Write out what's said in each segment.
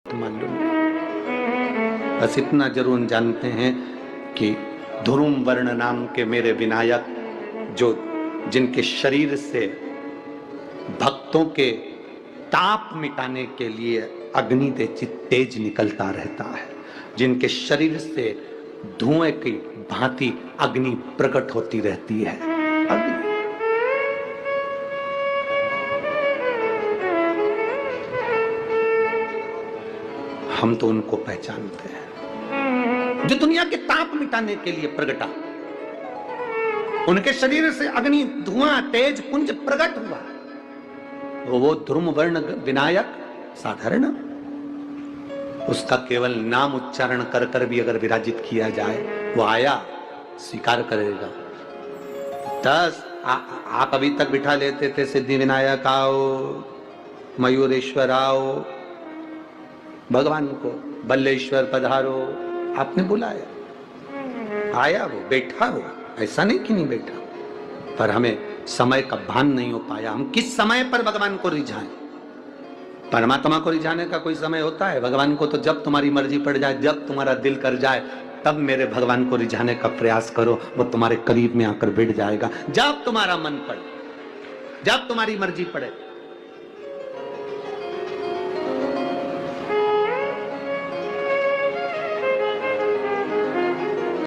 मालूम, बस इतना जरूर जानते हैं कि ध्रुव वर्ण नाम के मेरे विनायक, जो जिनके शरीर से भक्तों के ताप मिटाने के लिए अग्नि तेज निकलता रहता है, जिनके शरीर से धुएं की भांति अग्नि प्रकट होती रहती है। हम तो उनको पहचानते हैं जो दुनिया के ताप मिटाने के लिए प्रगटा, उनके शरीर से अग्नि धुआं तेज पुंज प्रकट हुआ। वो ध्रुव वर्ण विनायक साधारण, उसका केवल नाम उच्चारण कर कर भी अगर विराजित किया जाए, वो आया स्वीकार करेगा। आप अभी तक बिठा लेते थे सिद्धि विनायक आओ, मयूरेश्वर आओ, भगवान को बल्लेश्वर पधारो, आपने बुलाया, आया वो, बैठा वो, ऐसा नहीं कि नहीं बैठा, पर हमें समय का भान नहीं हो पाया। हम किस समय पर भगवान को रिझाएं? परमात्मा को रिझाने का कोई समय होता है? भगवान को तो जब तुम्हारी मर्जी पड़ जाए, जब तुम्हारा दिल कर जाए, तब मेरे भगवान को रिझाने का प्रयास करो, वो तुम्हारे करीब में आकर बैठ जाएगा। जब तुम्हारा मन पड़े, जब तुम्हारी मर्जी पड़े।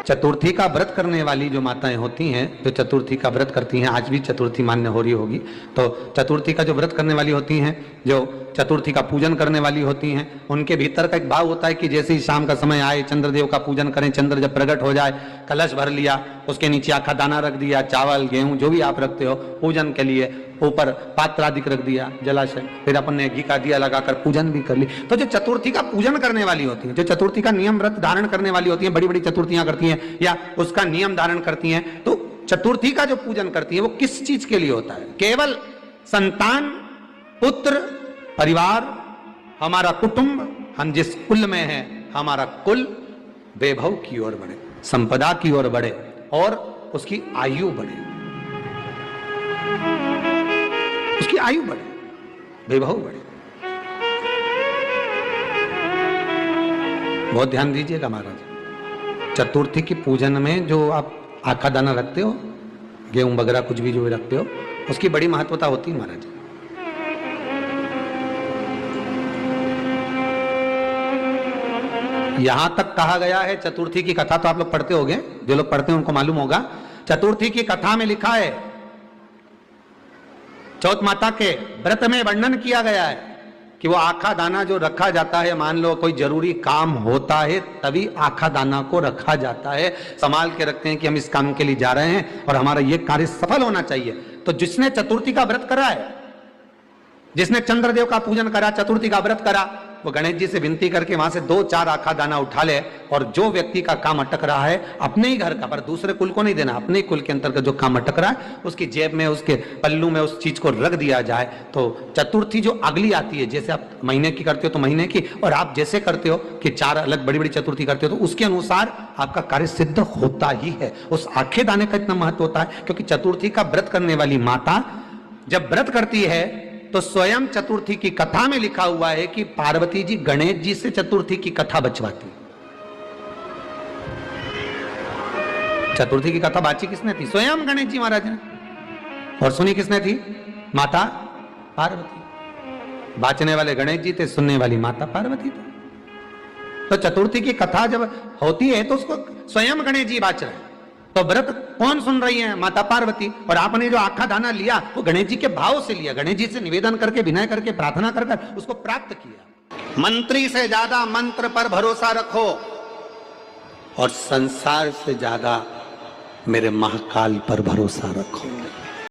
चतुर्थी का व्रत करने वाली जो माताएं होती हैं, जो चतुर्थी का व्रत करती हैं, आज भी चतुर्थी मान्य हो रही होगी, तो चतुर्थी का जो व्रत करने वाली होती हैं, जो चतुर्थी का पूजन करने वाली होती हैं, उनके भीतर का एक भाव होता है कि जैसे ही शाम का समय आए, चंद्रदेव का पूजन करें, चंद्र जब प्रकट हो जाए, कलश भर लिया, उसके नीचे आखा दाना रख दिया, चावल गेहूं जो भी आप रखते हो पूजन के लिए, ऊपर पात्र आदि रख दिया, जलाशय, फिर अपन ने घी का दिया लगाकर पूजन भी कर ली। तो जो चतुर्थी का पूजन करने वाली होती है, जो चतुर्थी का नियम व्रत धारण करने वाली होती है, बड़ी बड़ी चतुर्थियां करती हैं या उसका नियम धारण करती हैं, तो चतुर्थी का जो पूजन करती है वो किस चीज के लिए होता है? केवल संतान, पुत्र, परिवार, हमारा कुटुंब, हम जिस कुल में हैं, हमारा कुल वैभव की ओर बढ़े, संपदा की ओर बढ़े और उसकी आयु बढ़े, उसकी आयु बढ़े, वैभव बढ़े। बहुत ध्यान दीजिएगा महाराज, चतुर्थी की पूजन में जो आप आखा दाना रखते हो, गेहूं वगैरह कुछ भी जो भी रखते हो, उसकी बड़ी महत्वता होती है महाराज। यहां तक कहा गया है, चतुर्थी की कथा तो आप लोग पढ़ते होंगे, जो लोग पढ़ते हैं उनको मालूम होगा। चतुर्थी की कथा में लिखा है, चौथ माता के व्रत में वर्णन किया गया है कि वो आखा दाना जो रखा जाता है, मान लो कोई जरूरी काम होता है तभी आखा दाना को रखा जाता है, संभाल के रखते हैं कि हम इस काम के लिए जा रहे हैं और हमारा ये कार्य सफल होना चाहिए। तो जिसने चतुर्थी का व्रत करा है, जिसने चंद्रदेव का पूजन करा, चतुर्थी का व्रत करा, वो गणेश जी से विनती करके वहां से 2-4 आखा दाना उठा ले, और जो व्यक्ति का काम अटक रहा है अपने ही घर का, पर दूसरे कुल को नहीं देना, अपने ही कुल के अंतर्गत जो काम अटक रहा है उसकी जेब में, उसके पल्लू में उस चीज को रख दिया जाए। तो चतुर्थी जो अगली आती है, जैसे आप महीने की करते हो तो महीने की, और आप जैसे करते हो कि 4 अलग बड़ी बड़ी चतुर्थी करते हो, तो उसके अनुसार आपका कार्य सिद्ध होता ही है। उस आखे दाने का इतना महत्व होता है क्योंकि चतुर्थी का व्रत करने वाली माता जब व्रत करती है तो स्वयं चतुर्थी की कथा में लिखा हुआ है कि पार्वती जी गणेश जी से चतुर्थी की कथा बचवाती। चतुर्थी की कथा बाची किसने थी? स्वयं गणेश जी महाराज ने। और सुनी किसने थी? माता पार्वती। बाचने वाले गणेश जी थे, सुनने वाली माता पार्वती थी। तो चतुर्थी की कथा जब होती है तो उसको स्वयं गणेश जी बाच रहे हैं, तो व्रत कौन सुन रही है? माता पार्वती। और आपने जो आखा दाना लिया वो गणेश जी के भाव से लिया, गणेश जी से निवेदन करके, विनय करके, प्रार्थना कर उसको प्राप्त किया। मंत्री से ज्यादा मंत्र पर भरोसा रखो और संसार से ज्यादा मेरे महाकाल पर भरोसा रखो।